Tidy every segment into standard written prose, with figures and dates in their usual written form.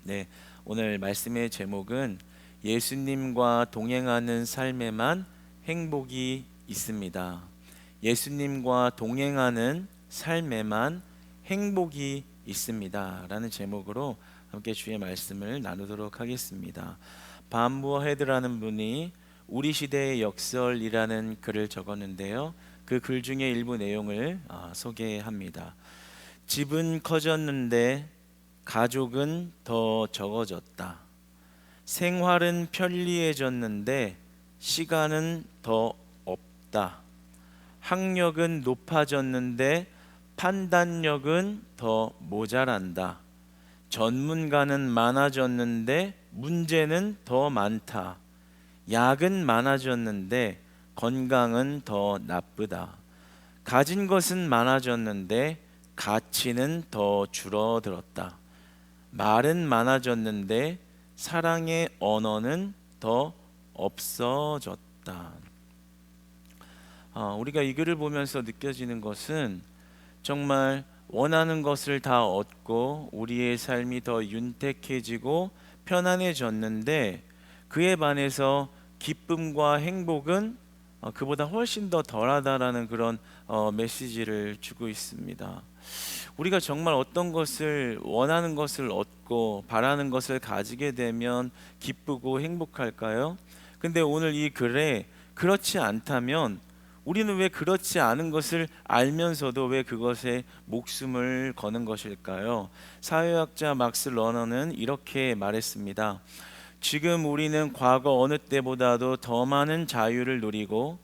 네, 오늘 말씀의 제목은 예수님과 동행하는 삶에만 행복이 있습니다. 예수님과 동행하는 삶에만 행복이 있습니다. 라는 제목으로 함께 주의 말씀을 나누도록 하겠습니다. 반부어 헤드라는 분이 우리 시대의 역설이라는 글을 적었는데요. 그 글 중에 일부 내용을 소개합니다. 집은 커졌는데 가족은 더 적어졌다. 생활은 편리해졌는데 시간은 더 없다. 학력은 높아졌는데 판단력은 더 모자란다. 전문가는 많아졌는데 문제는 더 많다. 약은 많아졌는데 건강은 더 나쁘다. 가진 것은 많아졌는데 가치는 더 줄어들었다. 말은 많아졌는데 사랑의 언어는 더 없어졌다. 우리가 이 글을 보면서 느껴지는 것은 정말 원하는 것을 다 얻고 우리의 삶이 더 윤택해지고 편안해졌는데 그에 반해서 기쁨과 행복은 그보다 훨씬 더 덜하다라는 그런 메시지를 주고 있습니다. 우리가 정말 어떤 것을 원하는 것을 얻고 바라는 것을 가지게 되면 기쁘고 행복할까요? 근데 오늘 이 글에 그렇지 않다면 우리는 왜 그렇지 않은 것을 알면서도 왜 그것에 목숨을 거는 것일까요? 사회학자 막스 러너는 이렇게 말했습니다. 지금 우리는 과거 어느 때보다도 더 많은 자유를 누리고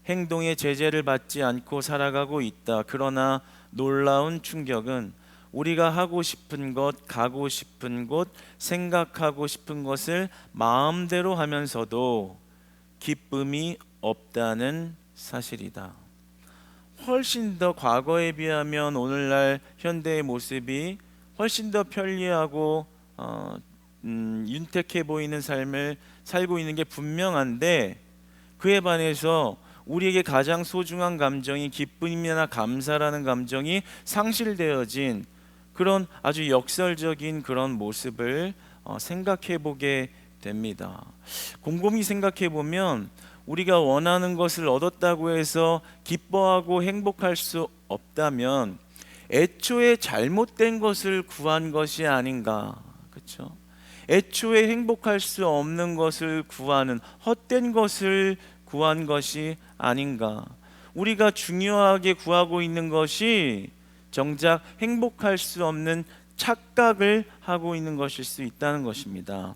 행동의 제재를 받지 않고 살아가고 있다. 그러나 놀라운 충격은 우리가 하고 싶은 것, 가고 싶은 곳, 생각하고 싶은 것을 마음대로 하면서도 기쁨이 없다는 사실이다. 훨씬 더 과거에 비하면 오늘날 현대의 모습이 훨씬 더 편리하고 윤택해 보이는 삶을 살고 있는 게 분명한데 그에 반해서 우리에게 가장 소중한 감정이 기쁨이나 감사라는 감정이 상실되어진 그런 아주 역설적인 그런 모습을 생각해 보게 됩니다. 곰곰이 생각해 보면 우리가 원하는 것을 얻었다고 해서 기뻐하고 행복할 수 없다면 애초에 잘못된 것을 구한 것이 아닌가, 그렇죠? 애초에 행복할 수 없는 것을 구하는 헛된 것을 구한 것이 아닌가. 우리가 중요하게 구하고 있는 것이 정작 행복할 수 없는 착각을 하고 있는 것일 수 있다는 것입니다.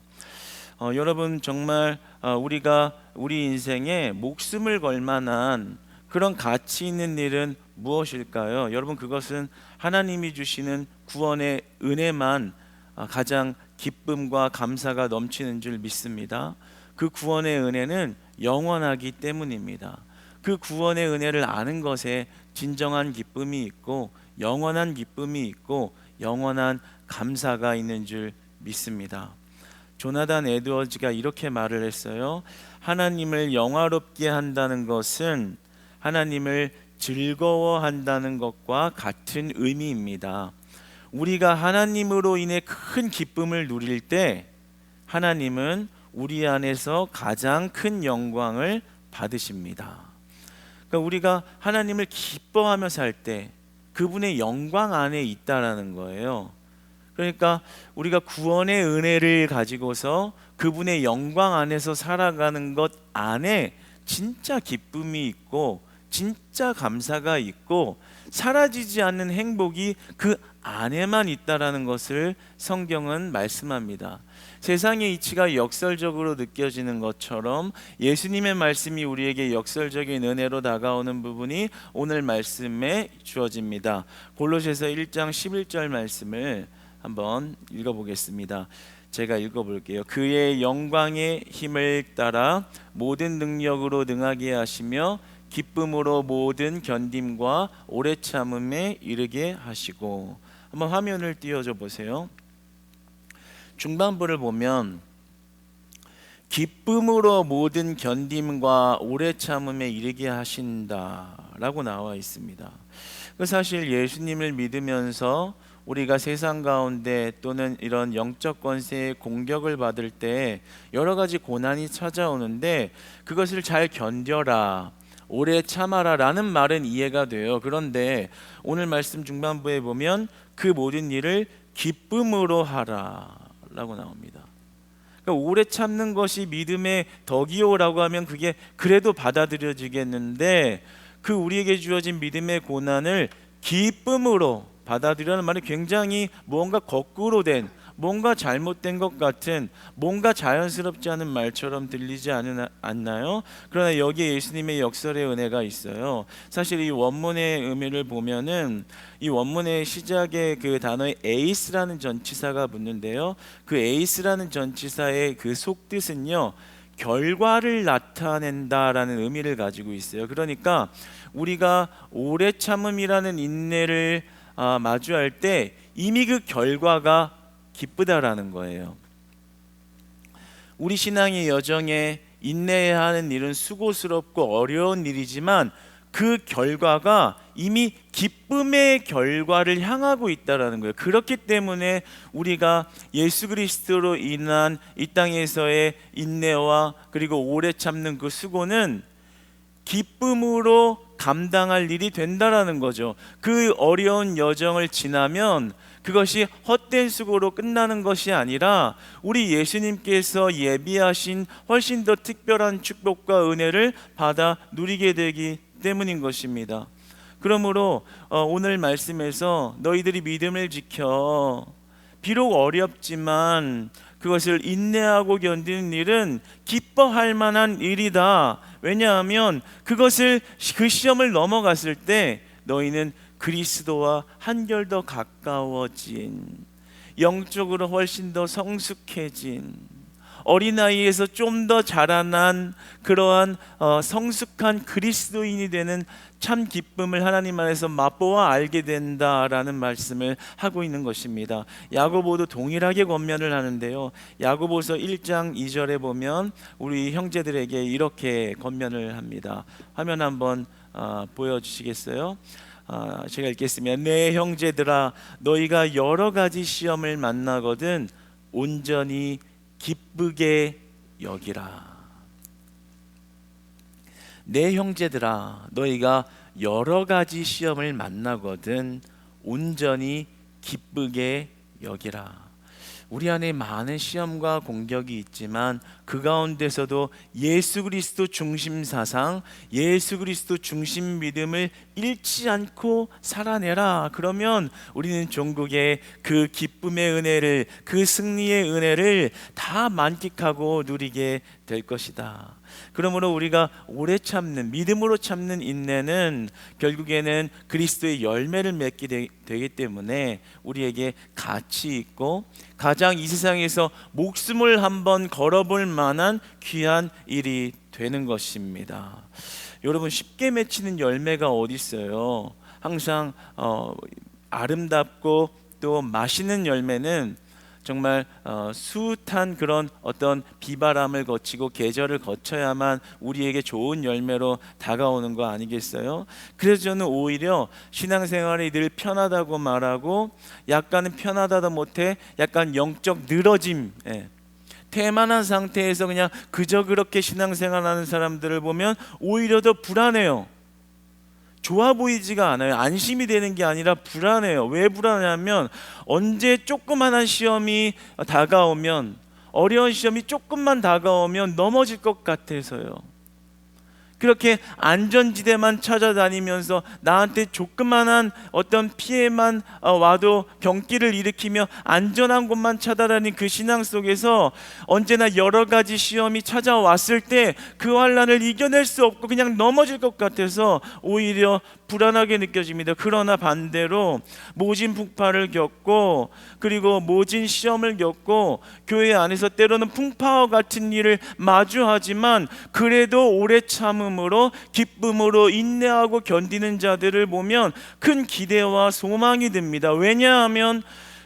여러분 정말 우리가 우리 인생에 목숨을 걸 만한 그런 가치 있는 일은 무엇일까요? 여러분 그것은 하나님이 주시는 구원의 은혜만 가장 기쁨과 감사가 넘치는 줄 믿습니다. 그 구원의 은혜는 영원하기 때문입니다. 그 구원의 은혜를 아는 것에 진정한 기쁨이 있고 영원한 기쁨이 있고 영원한 감사가 있는 줄 믿습니다. 조나단 에드워즈가 이렇게 말을 했어요. 하나님을 영화롭게 한다는 것은 하나님을 즐거워한다는 것과 같은 의미입니다. 우리가 하나님으로 인해 큰 기쁨을 누릴 때 하나님은 우리 안에서 가장 큰 영광을 받으십니다. 그러니까 우리가 하나님을 기뻐하며 살 때 그분의 영광 안에 있다라는 거예요. 그러니까 우리가 구원의 은혜를 가지고서 그분의 영광 안에서 살아가는 것 안에 진짜 기쁨이 있고 진짜 감사가 있고 사라지지 않는 행복이 그 안에만 있다라는 것을 성경은 말씀합니다. 세상의 이치가 역설적으로 느껴지는 것처럼 예수님의 말씀이 우리에게 역설적인 은혜로 다가오는 부분이 오늘 말씀에 주어집니다. 골로새서 1장 11절 말씀을 한번 읽어보겠습니다. 제가 읽어볼게요. 그의 영광의 힘을 따라 모든 능력으로 능하게 하시며 기쁨으로 모든 견딤과 오래 참음에 이르게 하시고. 한번 화면을 띄워줘 보세요. 중반부를 보면 기쁨으로 모든 견딤과 오래 참음에 이르게 하신다라고 나와 있습니다. 사실 예수님을 믿으면서 우리가 세상 가운데 또는 이런 영적 권세의 공격을 받을 때 여러 가지 고난이 찾아오는데 그것을 잘 견뎌라, 오래 참아라 라는 말은 이해가 돼요. 그런데 오늘 말씀 중반부에 보면 그 모든 일을 기쁨으로 하라 라고 나옵니다. 그러니까 오래 참는 것이 믿음의 덕이요라고 하면 그게 그래도 받아들여지겠는데, 그 우리에게 주어진 믿음의 고난을 기쁨으로 받아들이라는 말이 굉장히 뭔가 거꾸로 된, 뭔가 잘못된 것 같은, 뭔가 자연스럽지 않은 말처럼 들리지 않나요? 그러나 여기에 예수님의 역설의 은혜가 있어요. 사실 이 원문의 의미를 보면은 이 원문의 시작에 그 단어에 에이스라는 전치사가 붙는데요, 그 에이스라는 전치사의 그 속뜻은요, 결과를 나타낸다라는 의미를 가지고 있어요. 그러니까 우리가 오래 참음이라는 인내를 마주할 때 이미 그 결과가 기쁘다라는 거예요. 우리 신앙의 여정에 인내해야 하는 일은 수고스럽고 어려운 일이지만 그 결과가 이미 기쁨의 결과를 향하고 있다라는 거예요. 그렇기 때문에 우리가 예수 그리스도로 인한 이 땅에서의 인내와 그리고 오래 참는 그 수고는 기쁨으로 감당할 일이 된다라는 거죠. 그 어려운 여정을 지나면 그것이 헛된 수고로 끝나는 것이 아니라 우리 예수님께서 예비하신 훨씬 더 특별한 축복과 은혜를 받아 누리게 되기 때문인 것입니다. 그러므로 오늘 말씀에서 너희들이 믿음을 지켜 비록 어렵지만 그것을 인내하고 견디는 일은 기뻐할 만한 일이다. 왜냐하면 그 시험을 넘어갔을 때 너희는 그리스도와 한결 더 가까워진, 영적으로 훨씬 더 성숙해진, 어린아이에서 좀 더 자라난 그러한 성숙한 그리스도인이 되는 참 기쁨을 하나님 안에서 맛보아 알게 된다라는 말씀을 하고 있는 것입니다. 야고보도 동일하게 권면을 하는데요, 야고보서 1장 2절에 보면 우리 형제들에게 이렇게 권면을 합니다. 화면 한번 보여주시겠어요? 제가 읽겠습니다. 내 형제들아, 너희가 여러 가지 시험을 만나거든 온전히 기쁘게 여기라. 내 형제들아, 너희가 여러 가지 시험을 만나거든 온전히 기쁘게 여기라. 우리 안에 많은 시험과 공격이 있지만 그 가운데서도 예수 그리스도 중심 사상, 예수 그리스도 중심 믿음을 잃지 않고 살아내라. 그러면 우리는 종국의 그 기쁨의 은혜를, 그 승리의 은혜를 다 만끽하고 누리게 될 것이다. 그러므로 우리가 오래 참는, 믿음으로 참는 인내는 결국에는 그리스도의 열매를 맺게 되기 때문에 우리에게 가치 있고 가장 이 세상에서 목숨을 한번 걸어볼 만한 귀한 일이 되는 것입니다. 여러분, 쉽게 맺히는 열매가 어디 있어요? 항상 아름답고 또 맛있는 열매는 정말 숱한 그런 어떤 비바람을 거치고 계절을 거쳐야만 우리에게 좋은 열매로 다가오는 거 아니겠어요? 그래서 저는 오히려 신앙생활이 늘 편하다고 말하고 약간은 편하다도 못해 약간 영적 늘어짐, 태만한 상태에서 그냥 그저 그렇게 신앙생활하는 사람들을 보면 오히려 더 불안해요. 좋아 보이지가 않아요. 안심이 되는 게 아니라 불안해요. 왜 불안하냐면 언제 조그만한 시험이 다가오면, 어려운 시험이 조금만 다가오면 넘어질 것 같아서요. 그렇게 안전지대만 찾아다니면서 나한테 조그만한 어떤 피해만 와도 경기를 일으키며 안전한 곳만 찾아다니는 그 신앙 속에서 언제나 여러 가지 시험이 찾아왔을 때 그 환난을 이겨낼 수 없고 그냥 넘어질 것 같아서 오히려 불안하게 느껴집니다. 그러나 반대로 모진 풍파를 겪고 그리고 모진 시험을 겪고 교회 안에서 때로는 풍파와 같은 일을 마주하지만 그래도 오래 참음으로 기쁨으로 인내하고 견디는 자들을 보면 큰 기대와 소망이 듭니다. 왜냐하면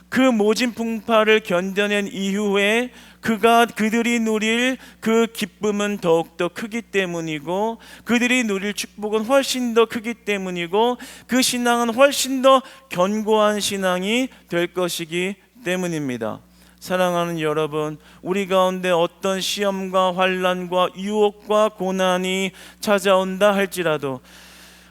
그 모진 풍파를 견뎌낸 이후에 그들이 누릴 그 기쁨은 더욱더 크기 때문이고, 그들이 누릴 축복은 훨씬 더 크기 때문이고, 그 신앙은 훨씬 더 견고한 신앙이 될 것이기 때문입니다. 사랑하는 여러분, 우리 가운데 어떤 시험과 환난과 유혹과 고난이 찾아온다 할지라도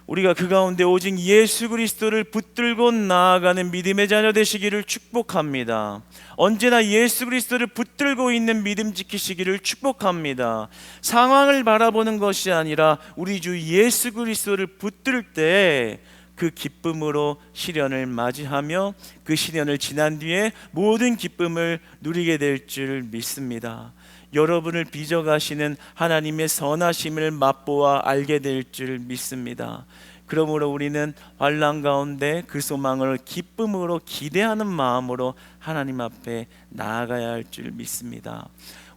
우리가 그 가운데 오직 예수 그리스도를 붙들고 나아가는 믿음의 자녀 되시기를 축복합니다. 언제나 예수 그리스도를 붙들고 있는 믿음 지키시기를 축복합니다. 상황을 바라보는 것이 아니라 우리 주 예수 그리스도를 붙들 때 그 기쁨으로 시련을 맞이하며 그 시련을 지난 뒤에 모든 기쁨을 누리게 될 줄 믿습니다. 여러분을 빚어가시는 하나님의 선하심을 맛보아 알게 될 줄 믿습니다. 그러므로 우리는 환난 가운데 그 소망을 기쁨으로 기대하는 마음으로 하나님 앞에 나아가야 할 줄 믿습니다.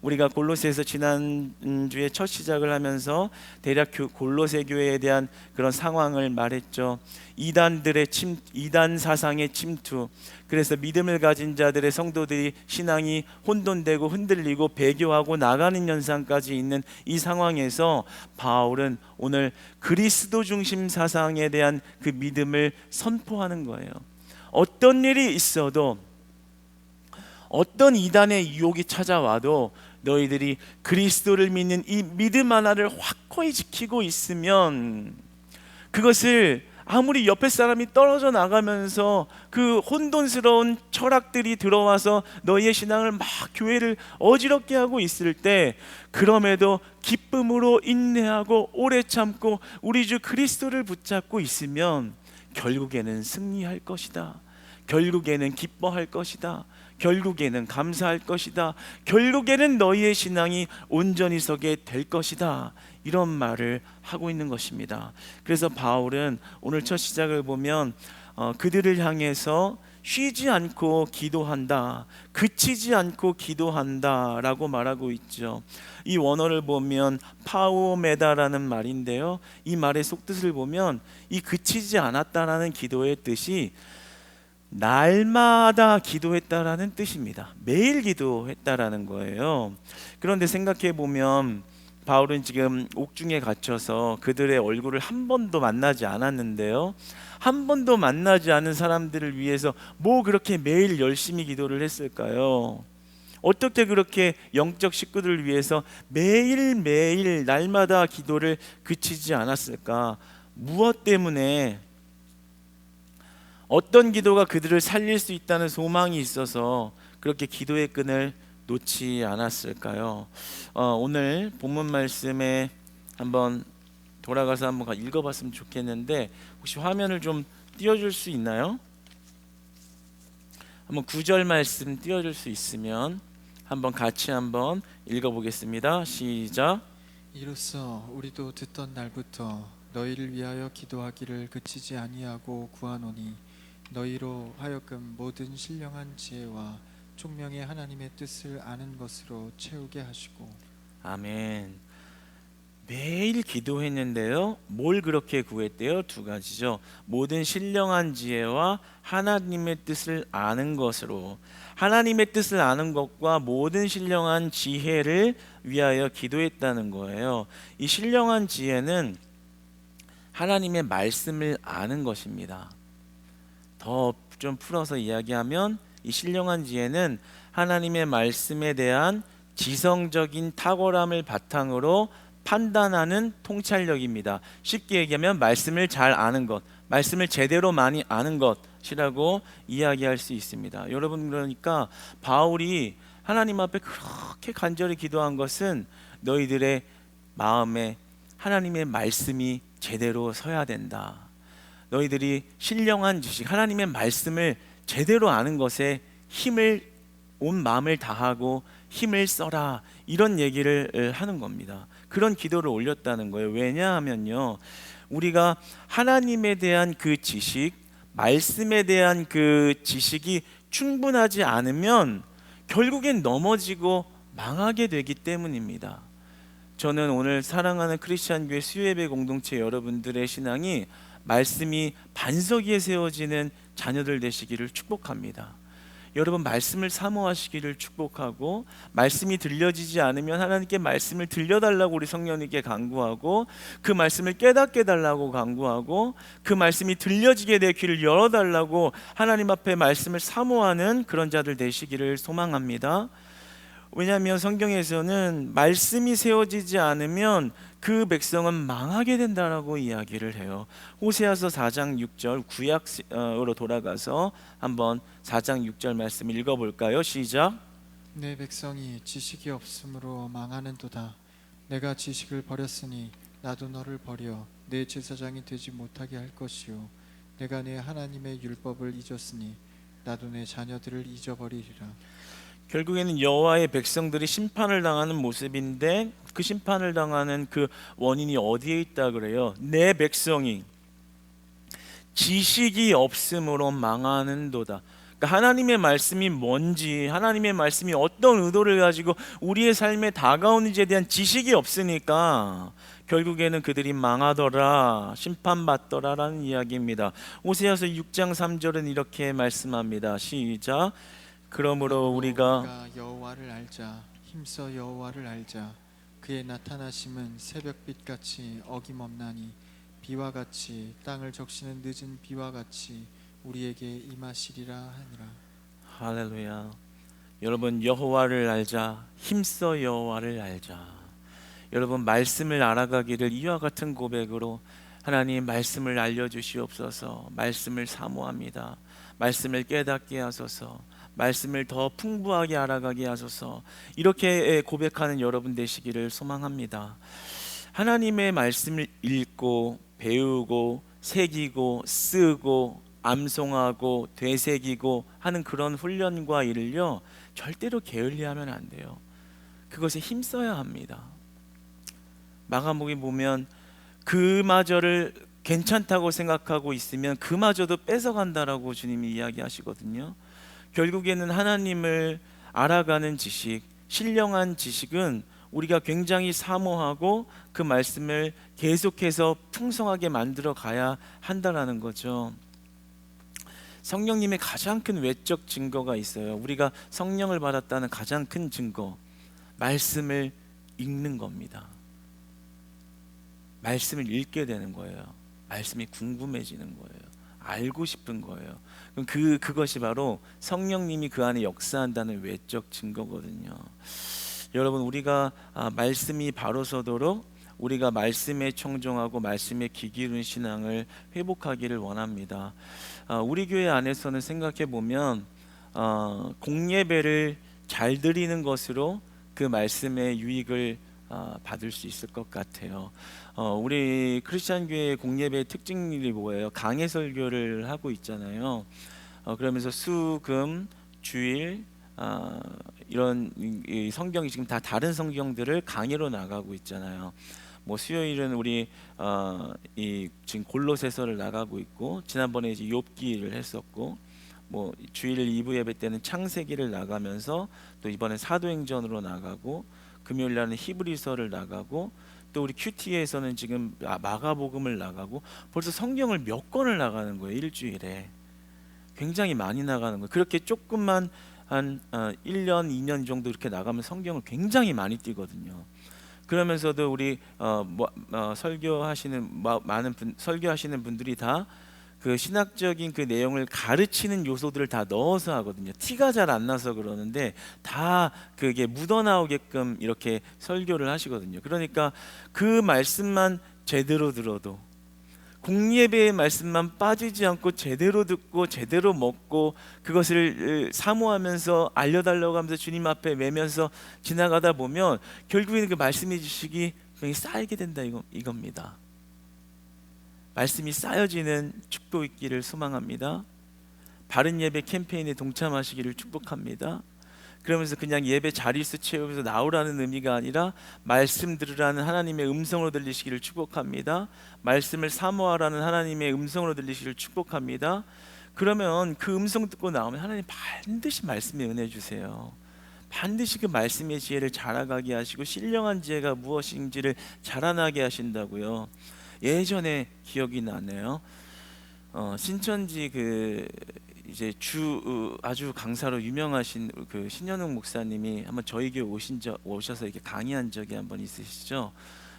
우리가 골로새에서 지난주에 첫 시작을 하면서 대략 골로새 교회에 대한 그런 상황을 말했죠. 이단 사상의 침투, 그래서 믿음을 가진 자들의 성도들이 신앙이 혼돈되고 흔들리고 배교하고 나가는 현상까지 있는 이 상황에서 바울은 오늘 그리스도 중심 사상에 대한 그 믿음을 선포하는 거예요. 어떤 일이 있어도, 어떤 이단의 유혹이 찾아와도 너희들이 그리스도를 믿는 이 믿음 하나를 확고히 지키고 있으면, 그것을 아무리 옆에 사람이 떨어져 나가면서 그 혼돈스러운 철학들이 들어와서 너희의 신앙을 막 교회를 어지럽게 하고 있을 때, 그럼에도 기쁨으로 인내하고 오래 참고 우리 주 그리스도를 붙잡고 있으면 결국에는 승리할 것이다. 결국에는 기뻐할 것이다. 결국에는 감사할 것이다. 결국에는 너희의 신앙이 온전히 서게 될 것이다. 이런 말을 하고 있는 것입니다. 그래서 바울은 오늘 첫 시작을 보면 그들을 향해서 쉬지 않고 기도한다, 그치지 않고 기도한다 라고 말하고 있죠. 이 원어를 보면 파오메다라는 말인데요, 이 말의 속뜻을 보면 이 그치지 않았다라는 기도의 뜻이 날마다 기도했다라는 뜻입니다. 매일 기도했다라는 거예요. 그런데 생각해 보면 바울은 지금 옥중에 갇혀서 그들의 얼굴을 한 번도 만나지 않았는데요, 한 번도 만나지 않은 사람들을 위해서 뭐 그렇게 매일 열심히 기도를 했을까요? 어떻게 그렇게 영적 식구들을 위해서 매일매일 날마다 기도를 그치지 않았을까? 무엇 때문에, 어떤 기도가 그들을 살릴 수 있다는 소망이 있어서 그렇게 기도의 끈을 놓지 않았을까요? 오늘 본문 말씀에 한번 돌아가서 한번 읽어봤으면 좋겠는데, 혹시 화면을 좀 띄워줄 수 있나요? 한번 9절 말씀 띄워줄 수 있으면 한번 같이 한번 읽어보겠습니다. 시작. 이로써 우리도 듣던 날부터 너희를 위하여 기도하기를 그치지 아니하고 구하노니 너희로 하여금 모든 신령한 지혜와 총명의 하나님의 뜻을 아는 것으로 채우게 하시고. 아멘. 매일 기도했는데요, 뭘 그렇게 구했대요? 두 가지죠. 모든 신령한 지혜와 하나님의 뜻을 아는 것으로. 하나님의 뜻을 아는 것과 모든 신령한 지혜를 위하여 기도했다는 거예요. 이 신령한 지혜는 하나님의 말씀을 아는 것입니다. 더 좀 풀어서 이야기하면 이 신령한 지혜는 하나님의 말씀에 대한 지성적인 탁월함을 바탕으로 판단하는 통찰력입니다. 쉽게 얘기하면 말씀을 잘 아는 것, 말씀을 제대로 많이 아는 것이라고 이야기할 수 있습니다. 여러분, 그러니까 바울이 하나님 앞에 그렇게 간절히 기도한 것은 너희들의 마음에 하나님의 말씀이 제대로 서야 된다. 너희들이 신령한 지식, 하나님의 말씀을 제대로 아는 것에 힘을, 온 마음을 다하고 힘을 써라, 이런 얘기를 하는 겁니다. 그런 기도를 올렸다는 거예요. 왜냐하면요, 우리가 하나님에 대한 그 지식, 말씀에 대한 그 지식이 충분하지 않으면 결국엔 넘어지고 망하게 되기 때문입니다. 저는 오늘 사랑하는 크리스찬 교회 수요예배 공동체 여러분들의 신앙이 말씀이 반석 위에 세워지는 자녀들 되시기를 축복합니다. 여러분 말씀을 사모하시기를 축복하고, 말씀이 들려지지 않으면 하나님께 말씀을 들려달라고 우리 성령님께 간구하고, 그 말씀을 깨닫게 달라고 간구하고, 그 말씀이 들려지게 내 귀를 열어달라고 하나님 앞에 말씀을 사모하는 그런 자들 되시기를 소망합니다. 왜냐하면 성경에서는 말씀이 세워지지 않으면 그 백성은 망하게 된다라고 이야기를 해요. 호세아서 4장 6절, 구약으로 돌아가서 한번 4장 6절 말씀 읽어볼까요? 시작. 내 백성이 지식이 없으므로 망하는도다. 내가 지식을 버렸으니 나도 너를 버려 내 제사장이 되지 못하게 할 것이요 내가 내 하나님의 율법을 잊었으니 나도 내 자녀들을 잊어버리리라. 결국에는 여호와의 백성들이 심판을 당하는 모습인데, 그 심판을 당하는 그 원인이 어디에 있다 그래요? 내 백성이 지식이 없음으로 망하는도다. 그러니까 하나님의 말씀이 뭔지, 하나님의 말씀이 어떤 의도를 가지고 우리의 삶에 다가오는지에 대한 지식이 없으니까 결국에는 그들이 망하더라, 심판받더라라는 이야기입니다. 호세아서 6장 3절은 이렇게 말씀합니다. 시작. 그러므로 우리가 여호와를 알자. 힘써 여호와를 알자. 그의 나타나심은 새벽빛같이 어김없나니 비와 같이 땅을 적시는 늦은 비와 같이 우리에게 임하시리라 하니라. 할렐루야. 여러분, 여호와를 알자, 힘써 여호와를 알자. 여러분, 말씀을 알아가기를 이와 같은 고백으로, 하나님 말씀을 알려주시옵소서, 말씀을 사모합니다, 말씀을 깨닫게 하소서, 말씀을 더 풍부하게 알아가게 하소서, 이렇게 고백하는 여러분 되시기를 소망합니다. 하나님의 말씀을 읽고 배우고 새기고 쓰고 암송하고 되새기고 하는 그런 훈련과 일을요, 절대로 게을리하면 안 돼요. 그것에 힘써야 합니다. 마가복음 보면 그마저를 괜찮다고 생각하고 있으면 그마저도 뺏어간다라고 주님이 이야기하시거든요. 결국에는 하나님을 알아가는 지식, 신령한 지식은 우리가 굉장히 사모하고 그 말씀을 계속해서 풍성하게 만들어 가야 한다라는 거죠. 성령님의 가장 큰 외적 증거가 있어요. 우리가 성령을 받았다는 가장 큰 증거, 말씀을 읽는 겁니다. 말씀을 읽게 되는 거예요. 말씀이 궁금해지는 거예요. 알고 싶은 거예요. 그럼 그것이 바로 성령님이 그 안에 역사한다는 외적 증거거든요. 여러분, 우리가 말씀이 바로 서도록 우리가 말씀에 청종하고 말씀에 귀 기울인 신앙을 회복하기를 원합니다. 우리 교회 안에서는 생각해 보면 공예배를 잘 드리는 것으로 그 말씀의 유익을 받을 수 있을 것 같아요. 우리 크리스찬 교회의 공예배의 특징이 뭐예요? 강해 설교를 하고 있잖아요. 그러면서 수, 금, 주일 이런 이 성경이 지금 다 다른 성경들을 강의로 나가고 있잖아요. 뭐 수요일은 우리 이 지금 골로새서를 나가고 있고, 지난번에 이제 욥기를 했었고, 뭐 주일 2부 예배 때는 창세기를 나가면서 또 이번에 사도행전으로 나가고, 금요일 날은 히브리서를 나가고, 또 우리 QT에서는 지금 마가복음을 나가고, 벌써 성경을 몇 권을 나가는 거예요. 일주일에 굉장히 많이 나가는 거예요. 그렇게 조금만 한 1년, 2년 정도 이렇게 나가면 성경을 굉장히 많이 띄거든요. 그러면서도 우리 설교하시는 많은 설교하시는 분들이 다 그 신학적인 그 내용을 가르치는 요소들을 다 넣어서 하거든요. 티가 잘 안 나서 그러는데 다 그게 묻어나오게끔 이렇게 설교를 하시거든요. 그러니까 그 말씀만 제대로 들어도, 공예배의 말씀만 빠지지 않고 제대로 듣고 제대로 먹고 그것을 사모하면서 알려달라고 하면서 주님 앞에 매면서 지나가다 보면 결국에는 그 말씀의 지식이 쌓이게 된다, 이겁니다. 말씀이 쌓여지는 축복 있기를 소망합니다. 바른 예배 캠페인에 동참하시기를 축복합니다. 그러면서 그냥 예배 자릿수 채우면서 나오라는 의미가 아니라 말씀 들으라는 하나님의 음성으로 들리시기를 축복합니다. 말씀을 사모하라는 하나님의 음성으로 들리시기를 축복합니다. 그러면 그 음성 듣고 나오면 하나님 반드시 말씀에 은혜 주세요. 반드시 그 말씀의 지혜를 자라가게 하시고 신령한 지혜가 무엇인지를 자라나게 하신다고요. 예전에 기억이 나네요. 신천지 그 이제 아주 강사로 유명하신 그 신현웅 목사님이 한번 저희 교회 오셔서 이렇게 강의한 적이 한번 있으시죠.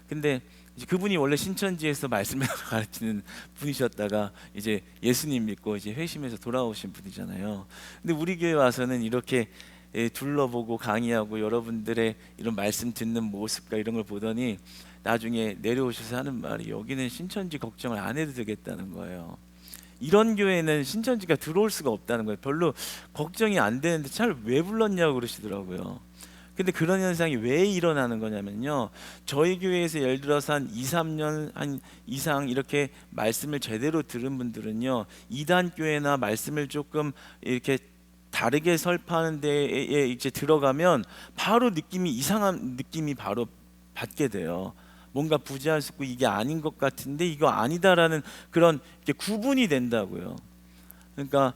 근데 이제 그분이 원래 신천지에서 말씀을 가르치는 분이셨다가 이제 예수님 믿고 이제 회심해서 돌아오신 분이잖아요. 근데 우리 교회 와서는 이렇게 둘러보고 강의하고 여러분들의 이런 말씀 듣는 모습과 이런 걸 보더니 나중에 내려오셔서 하는 말이 여기는 신천지 걱정을 안 해도 되겠다는 거예요. 이런 교회는 신천지가 들어올 수가 없다는 거예요. 별로 걱정이 안 되는데 잘 왜 불렀냐고 그러시더라고요. 근데 그런 현상이 왜 일어나는 거냐면요, 저희 교회에서 예를 들어서 한 2, 3년 이상 이렇게 말씀을 제대로 들은 분들은요, 이단 교회나 말씀을 조금 이렇게 다르게 설파하는 데에 이제 들어가면 바로 이상한 느낌이 바로 받게 돼요. 뭔가 부자연스럽고 이게 아닌 것 같은데 이거 아니다라는 그런 이렇게 구분이 된다고요. 그러니까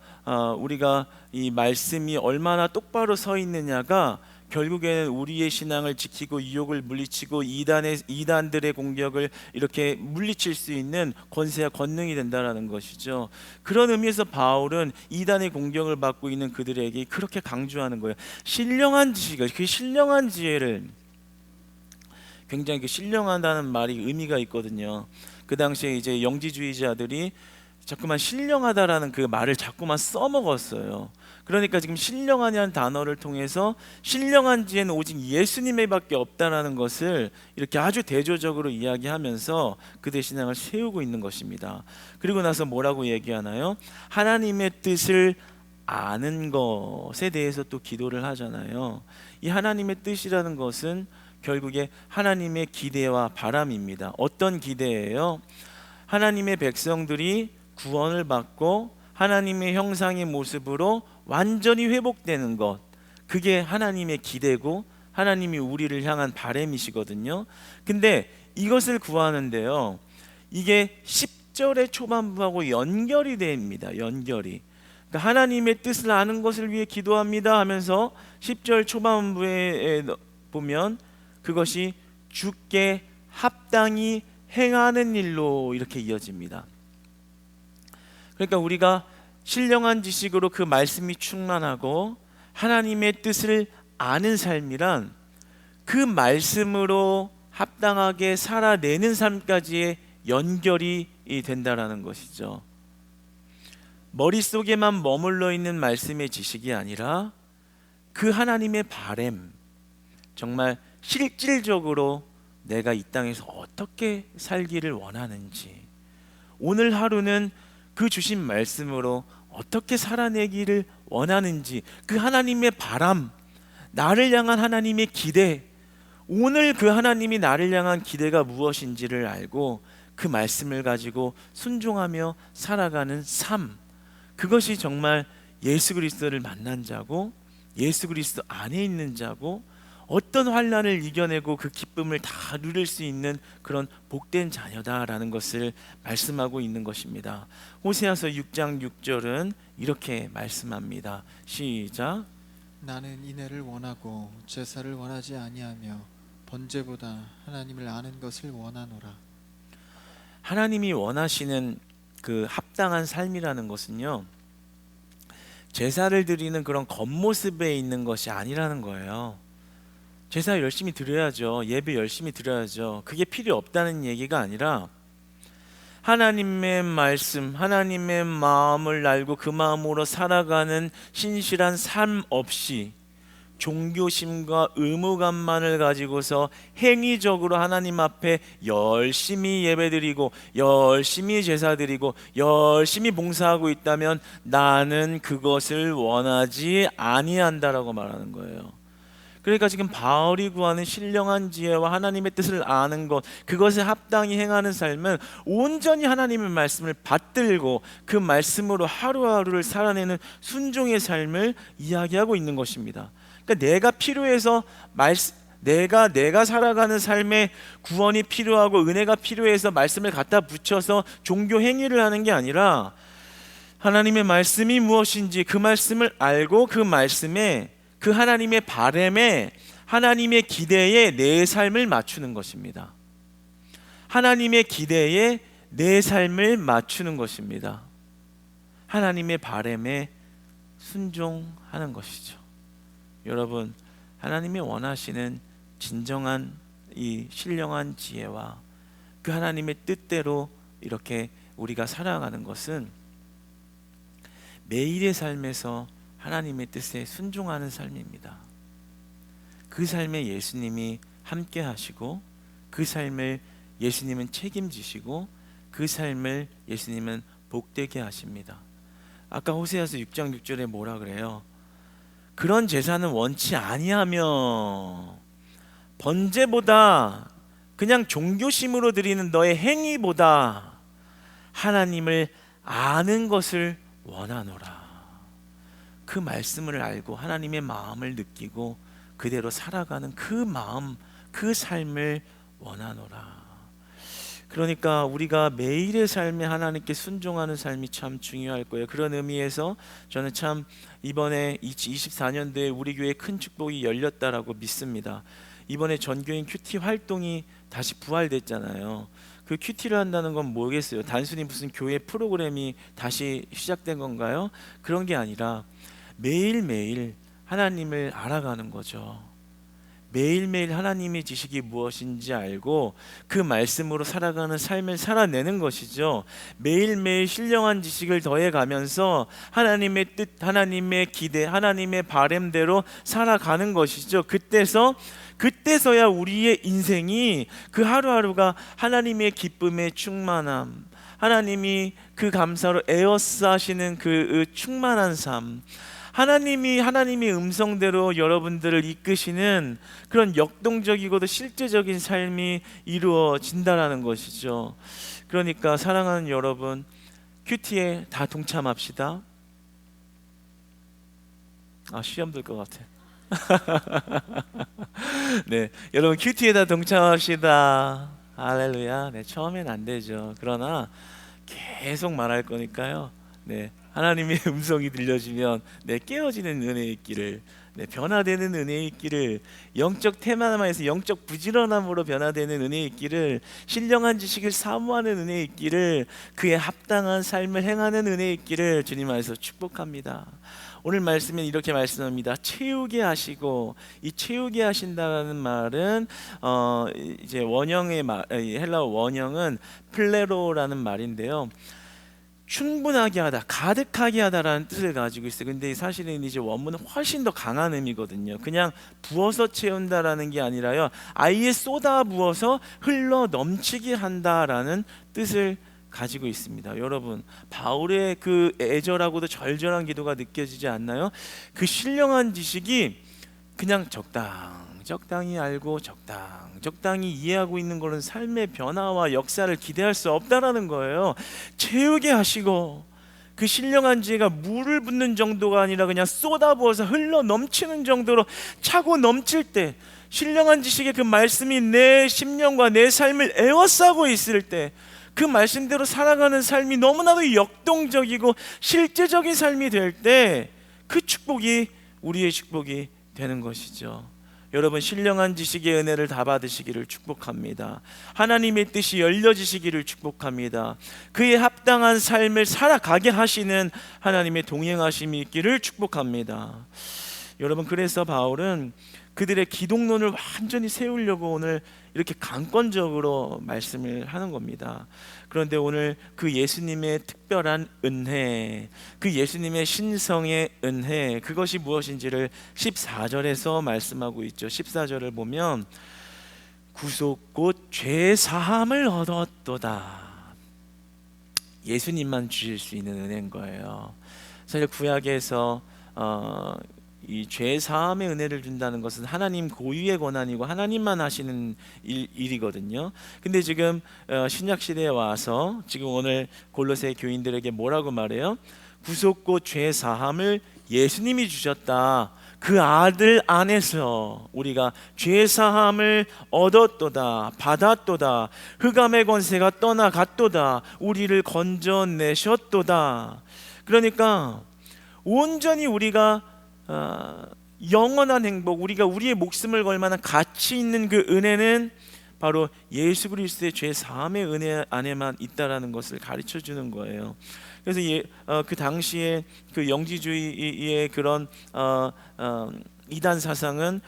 우리가 이 말씀이 얼마나 똑바로 서 있느냐가 결국에는 우리의 신앙을 지키고 유혹을 물리치고 이단들의 공격을 이렇게 물리칠 수 있는 권세와 권능이 된다라는 것이죠. 그런 의미에서 바울은 이단의 공격을 받고 있는 그들에게 그렇게 강조하는 거예요. 신령한 지식을, 그 신령한 지혜를, 굉장히 그 신령하다는 말이 의미가 있거든요. 그 당시에 이제 영지주의자들이 자꾸만 신령하다라는 그 말을 자꾸만 써먹었어요. 그러니까 지금 신령하냐는 단어를 통해서 신령한 지혜는 오직 예수님에밖에 없다라는 것을 이렇게 아주 대조적으로 이야기하면서 그들의 신앙을 세우고 있는 것입니다. 그리고 나서 뭐라고 얘기하나요? 하나님의 뜻을 아는 것에 대해서 또 기도를 하잖아요. 이 하나님의 뜻이라는 것은 결국에 하나님의 기대와 바람입니다. 어떤 기대예요? 하나님의 백성들이 구원을 받고 하나님의 형상의 모습으로 완전히 회복되는 것, 그게 하나님의 기대고 하나님이 우리를 향한 바람이시거든요. 근데 이것을 구하는데요, 이게 10절의 초반부하고 연결이 됩니다. 연결이. 그러니까 하나님의 뜻을 아는 것을 위해 기도합니다 하면서 10절 초반부에 보면 그것이 주께 합당히 행하는 일로 이렇게 이어집니다. 그러니까 우리가 신령한 지식으로 그 말씀이 충만하고 하나님의 뜻을 아는 삶이란 그 말씀으로 합당하게 살아내는 삶까지의 연결이 된다라는 것이죠. 머릿속에만 머물러 있는 말씀의 지식이 아니라 그 하나님의 바람, 정말 실질적으로 내가 이 땅에서 어떻게 살기를 원하는지, 오늘 하루는 그 주신 말씀으로 어떻게 살아내기를 원하는지, 그 하나님의 바람, 나를 향한 하나님의 기대, 오늘 그 하나님이 나를 향한 기대가 무엇인지를 알고 그 말씀을 가지고 순종하며 살아가는 삶, 그것이 정말 예수 그리스도를 만난 자고 예수 그리스도 안에 있는 자고 어떤 환난을 이겨내고 그 기쁨을 다 누릴 수 있는 그런 복된 자녀다라는 것을 말씀하고 있는 것입니다. 호세아서 6장 6절은 이렇게 말씀합니다. 시작. 나는 인애를 원하고 제사를 원하지 아니하며 번제보다 하나님을 아는 것을 원하노라. 하나님이 원하시는 그 합당한 삶이라는 것은요, 제사를 드리는 그런 겉모습에 있는 것이 아니라는 거예요. 제사 열심히 드려야죠. 예배 열심히 드려야죠. 그게 필요 없다는 얘기가 아니라 하나님의 말씀, 하나님의 마음을 알고 그 마음으로 살아가는 신실한 삶 없이 종교심과 의무감만을 가지고서 행위적으로 하나님 앞에 열심히 예배드리고 열심히 제사드리고 열심히 봉사하고 있다면 나는 그것을 원하지 아니한다라고 말하는 거예요. 그러니까 지금 바울이 구하는 신령한 지혜와 하나님의 뜻을 아는 것, 그것에 합당히 행하는 삶은 온전히 하나님의 말씀을 받들고 그 말씀으로 하루하루를 살아내는 순종의 삶을 이야기하고 있는 것입니다. 그러니까 내가 필요해서 내가 살아가는 삶에 구원이 필요하고 은혜가 필요해서 말씀을 갖다 붙여서 종교 행위를 하는 게 아니라 하나님의 말씀이 무엇인지 그 말씀을 알고 그 말씀에 그 하나님의 바람에 하나님의 기대에 내 삶을 맞추는 것입니다. 하나님의 기대에 내 삶을 맞추는 것입니다. 하나님의 바램에 순종하는 것이죠. 여러분, 하나님이 원하시는 진정한 이 신령한 지혜와 그 하나님의 뜻대로 이렇게 우리가 살아가는 것은 매일의 삶에서 하나님의 뜻에 순종하는 삶입니다. 그 삶에 예수님이 함께 하시고, 그 삶을 예수님은 책임지시고, 그 삶을 예수님은 복되게 하십니다. 아까 호세아서 6장 6절에 뭐라 그래요? 그런 제사는 원치 아니하며 번제보다, 그냥 종교심으로 드리는 너의 행위보다 하나님을 아는 것을 원하노라. 그 말씀을 알고 하나님의 마음을 느끼고 그대로 살아가는 그 마음, 그 삶을 원하노라. 그러니까 우리가 매일의 삶에 하나님께 순종하는 삶이 참 중요할 거예요. 그런 의미에서 저는 참 이번에 24년도에 우리 교회에 큰 축복이 열렸다라고 믿습니다. 이번에 전교인 큐티 활동이 다시 부활됐잖아요. 그 큐티를 한다는 건 뭐겠어요? 단순히 무슨 교회 프로그램이 다시 시작된 건가요? 그런 게 아니라 매일매일 하나님을 알아가는 거죠. 매일매일 하나님의 지식이 무엇인지 알고 그 말씀으로 살아가는 삶을 살아내는 것이죠. 매일매일 신령한 지식을 더해가면서 하나님의 뜻, 하나님의 기대, 하나님의 바램대로 살아가는 것이죠. 그때서야 우리의 인생이, 그 하루하루가 하나님의 기쁨의 충만함, 하나님이 그 감사로 에워싸시는 그 충만한 삶, 하나님의 음성대로 여러분들을 이끄시는 그런 역동적이고도 실제적인 삶이 이루어진다라는 것이죠. 그러니까 사랑하는 여러분, 큐티에 다 동참합시다. 시험 들 것 같아. 네, 여러분 큐티에 다 동참합시다. 할렐루야. 네, 처음엔 안 되죠. 그러나 계속 말할 거니까요. 네, 하나님의 음성이 들려지면 깨어지는 은혜의 길을, 변화되는 은혜의 길을, 영적 테마에서 영적 부지런함으로 변화되는 은혜의 길을, 신령한 지식을 사모하는 은혜의 길을, 그에 합당한 삶을 행하는 은혜의 길을 주님 안에서 축복합니다. 오늘 말씀은 이렇게 말씀합니다. 채우게 하시고, 이 채우게 하신다는 말은 이제 원형의 헬라어 원형은 플레로라는 말인데요. 충분하게 하다, 가득하게 하다라는 뜻을 가지고 있어요. 근데 사실은 이제 원문은 훨씬 더 강한 의미거든요. 그냥 부어서 채운다라는 게 아니라요, 아예 쏟아 부어서 흘러 넘치게 한다라는 뜻을 가지고 있습니다. 여러분, 바울의 그 애절하고도 절절한 기도가 느껴지지 않나요? 그 신령한 지식이 그냥 적당히 알고 적당히 이해하고 있는 것은 삶의 변화와 역사를 기대할 수 없다라는 거예요. 채우게 하시고, 그 신령한 지혜가 물을 붓는 정도가 아니라 그냥 쏟아부어서 흘러 넘치는 정도로 차고 넘칠 때, 신령한 지식의 그 말씀이 내 심령과 내 삶을 에워싸고 있을 때, 그 말씀대로 살아가는 삶이 너무나도 역동적이고 실제적인 삶이 될 때, 그 축복이 우리의 축복이 되는 것이죠. 여러분, 신령한 지식의 은혜를 다 받으시기를 축복합니다. 하나님의 뜻이 열려지시기를 축복합니다. 그에 합당한 삶을 살아가게 하시는 하나님의 동행하심이 있기를 축복합니다. 여러분, 그래서 바울은 그들의 기독론을 완전히 세우려고 오늘 이렇게 강권적으로 말씀을 하는 겁니다. 그런데 오늘 그 예수님의 특별한 은혜, 그 예수님의 신성의 은혜, 그것이 무엇인지를 14절에서 말씀하고 있죠. 14절을 보면 구속 곧 죄 사함을 얻었도다. 예수님만 주실 수 있는 은혜인 거예요. 사실 구약에서 이 죄 사함의 은혜를 준다는 것은 하나님 고유의 권한이고 하나님만 하시는 일이거든요. 근데 지금 신약 시대에 와서 지금 오늘 골로새 교인들에게 뭐라고 말해요? 구속 곧 죄 사함을 예수님이 주셨다. 그 아들 안에서 우리가 죄 사함을 얻었도다, 받았도다. 흑암의 권세가 떠나갔도다. 우리를 건져내셨도다. 그러니까 온전히 우리가 영원한 행복, 우리가 우리의 목숨을 걸 만한 가치 있는 그 은혜는 바로 예수 그리스도의 죄 사함의 은혜 안에만 있다라는 것을 가르쳐 주는 거예요. 그래서 그 당시에 그 영지주의의 그런 이단 사상은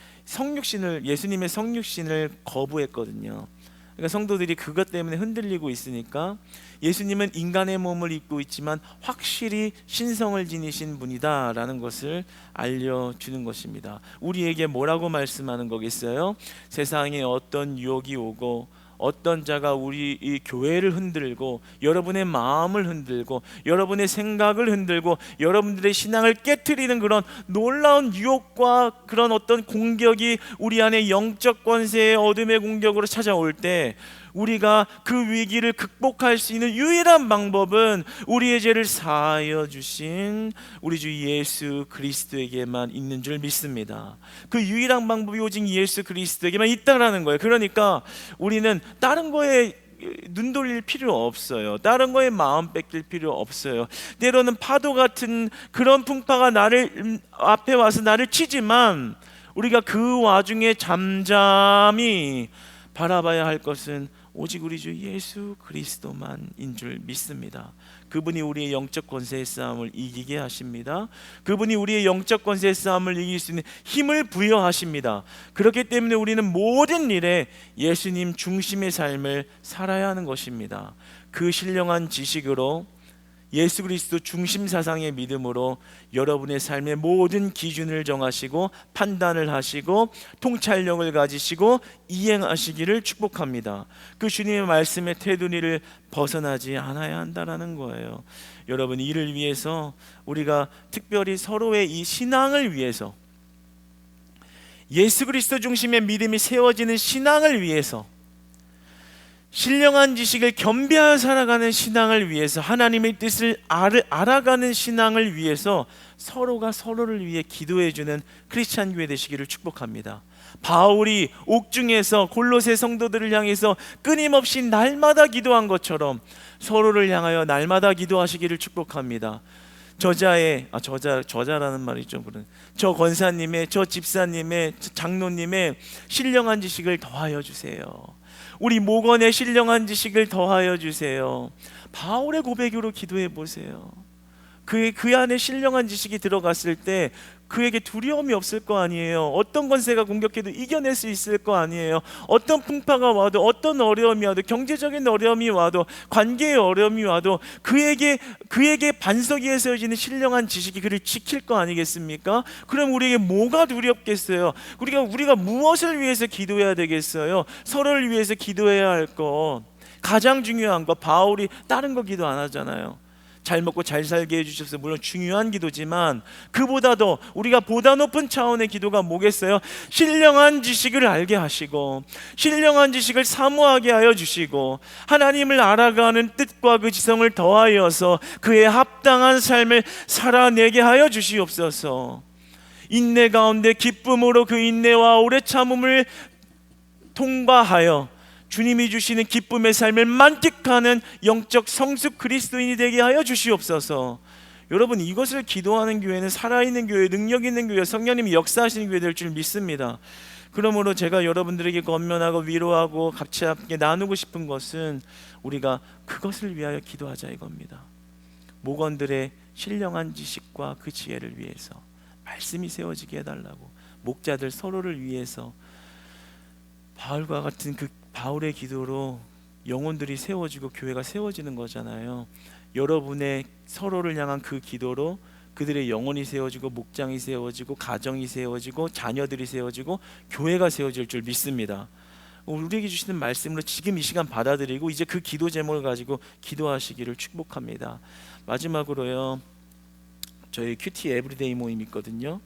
예수님의 성육신을 거부했거든요. 그러니까 성도들이 그것 때문에 흔들리고 있으니까 예수님은 인간의 몸을 입고 있지만 확실히 신성을 지니신 분이다라는 것을 알려주는 것입니다. 우리에게 뭐라고 말씀하는 거겠어요? 세상에 어떤 유혹이 오고 어떤 자가 우리 이 교회를 흔들고 여러분의 마음을 흔들고 여러분의 생각을 흔들고 여러분들의 신앙을 깨트리는 그런 놀라운 유혹과 그런 어떤 공격이 우리 안에 영적 권세의 어둠의 공격으로 찾아올 때 우리가 그 위기를 극복할 수 있는 유일한 방법은 우리의 죄를 사하여 주신 우리 주 예수 그리스도에게만 있는 줄 믿습니다. 그 유일한 방법이 오직 예수 그리스도에게만 있다라는 거예요. 그러니까 우리는 다른 거에 눈 돌릴 필요 없어요. 다른 거에 마음 뺏길 필요 없어요. 때로는 파도 같은 그런 풍파가 나를 앞에 와서 나를 치지만 우리가 그 와중에 잠잠히 바라봐야 할 것은 오직 우리 주 예수 그리스도만인 줄 믿습니다. 그분이 우리의 영적 권세의 싸움을 이기게 하십니다. 그분이 우리의 영적 권세의 싸움을 이길 수 있는 힘을 부여하십니다. 그렇기 때문에 우리는 모든 일에 예수님 중심의 삶을 살아야 하는 것입니다. 그 신령한 지식으로 예수 그리스도 중심 사상의 믿음으로 여러분의 삶의 모든 기준을 정하시고 판단을 하시고 통찰력을 가지시고 이행하시기를 축복합니다. 그 주님의 말씀의 테두리를 벗어나지 않아야 한다라는 거예요. 여러분, 이를 위해서 우리가 특별히 서로의 이 신앙을 위해서, 예수 그리스도 중심의 믿음이 세워지는 신앙을 위해서, 신령한 지식을 겸비하여 살아가는 신앙을 위해서, 하나님의 뜻을 알아가는 신앙을 위해서 서로가 서로를 위해 기도해주는 크리스찬 교회 되시기를 축복합니다. 바울이 옥중에서 골로새 성도들을 향해서 끊임없이 날마다 기도한 것처럼 서로를 향하여 날마다 기도하시기를 축복합니다. 저자라는 말이 좀 그런, 저 권사님의, 저 집사님의, 저 장로님의 신령한 지식을 더하여 주세요. 우리 목원의 신령한 지식을 더하여 주세요. 바울의 고백으로 기도해 보세요. 그 안에 신령한 지식이 들어갔을 때 그에게 두려움이 없을 거 아니에요. 어떤 권세가 공격해도 이겨낼 수 있을 거 아니에요. 어떤 풍파가 와도, 어떤 어려움이 와도, 경제적인 어려움이 와도, 관계의 어려움이 와도 그에게 반석 위에 세워지는 신령한 지식이 그를 지킬 거 아니겠습니까? 그럼 우리에게 뭐가 두렵겠어요? 우리가 무엇을 위해서 기도해야 되겠어요? 서로를 위해서 기도해야 할 것, 가장 중요한 거, 바울이 다른 거 기도 안 하잖아요. 잘 먹고 잘 살게 해주셔서 물론 중요한 기도지만 그보다도 우리가 보다 높은 차원의 기도가 뭐겠어요? 신령한 지식을 알게 하시고 신령한 지식을 사모하게 하여 주시고 하나님을 알아가는 뜻과 그 지성을 더하여서 그에 합당한 삶을 살아내게 하여 주시옵소서. 인내 가운데 기쁨으로 그 인내와 오래 참음을 통과하여 주님이 주시는 기쁨의 삶을 만끽하는 영적 성숙 그리스도인이 되게 하여 주시옵소서. 여러분, 이것을 기도하는 교회는 살아있는 교회, 능력 있는 교회, 성령님이 역사하시는 교회 될 줄 믿습니다. 그러므로 제가 여러분들에게 권면하고 위로하고 같이 함께 나누고 싶은 것은 우리가 그것을 위하여 기도하자 이겁니다. 목원들의 신령한 지식과 그 지혜를 위해서, 말씀이 세워지게 해달라고, 목자들 서로를 위해서, 바울과 같은 그 바울의 기도로 영혼들이 세워지고 교회가 세워지는 거잖아요. 여러분의 서로를 향한 그 기도로 그들의 영혼이 세워지고 목장이 세워지고 가정이 세워지고 자녀들이 세워지고 교회가 세워질 줄 믿습니다. 우리에게 주시는 말씀으로 지금 이 시간 받아들이고 이제 그 기도 제목을 가지고 기도하시기를 축복합니다. 마지막으로요, 저희 큐티 에브리데이 모임 있거든요.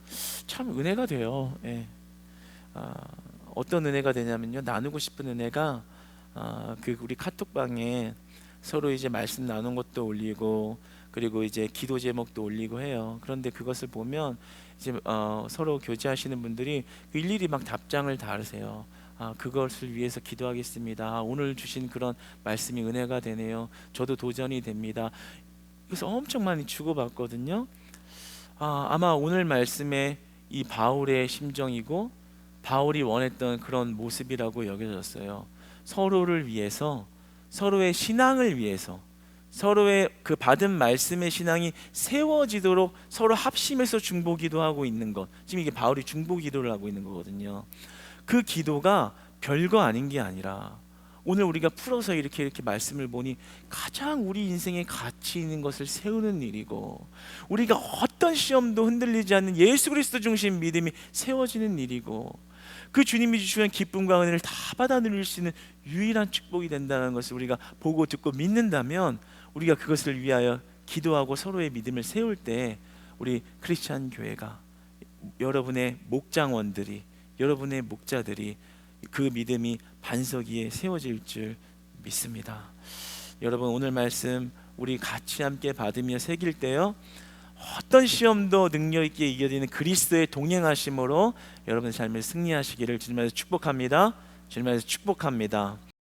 참 은혜가 돼요. 예. 어떤 은혜가 되냐면요, 나누고 싶은 은혜가 그 우리 카톡방에 서로 이제 말씀 나눈 것도 올리고 그리고 이제 기도 제목도 올리고 해요. 그런데 그것을 보면 이제 서로 교제하시는 분들이 일일이 막 답장을 다르세요. 그것을 위해서 기도하겠습니다. 오늘 주신 그런 말씀이 은혜가 되네요. 저도 도전이 됩니다. 그래서 엄청 많이 주고받거든요. 아마 오늘 말씀에 이 바울의 심정이고 바울이 원했던 그런 모습이라고 여겨졌어요. 서로를 위해서, 서로의 신앙을 위해서, 서로의 그 받은 말씀의 신앙이 세워지도록 서로 합심해서 중보기도하고 있는 것, 지금 이게 바울이 중보기도를 하고 있는 거거든요. 그 기도가 별거 아닌 게 아니라 오늘 우리가 풀어서 이렇게 말씀을 보니 가장 우리 인생에 가치 있는 것을 세우는 일이고, 우리가 어떤 시험도 흔들리지 않는 예수 그리스도 중심 믿음이 세워지는 일이고, 그 주님이 주시는 기쁨과 은혜를 다 받아 누릴 수 있는 유일한 축복이 된다는 것을 우리가 보고 듣고 믿는다면, 우리가 그것을 위하여 기도하고 서로의 믿음을 세울 때 우리 크리스찬 교회가, 여러분의 목장원들이, 여러분의 목자들이 그 믿음이 반석 위에 세워질 줄 믿습니다. 여러분, 오늘 말씀 우리 같이 함께 받으며 새길 때요, 어떤 시험도 능력 있게 이겨내는 그리스도의 동행하심으로 여러분의 삶을 승리하시기를 주님께서 축복합니다. 주님께서 축복합니다.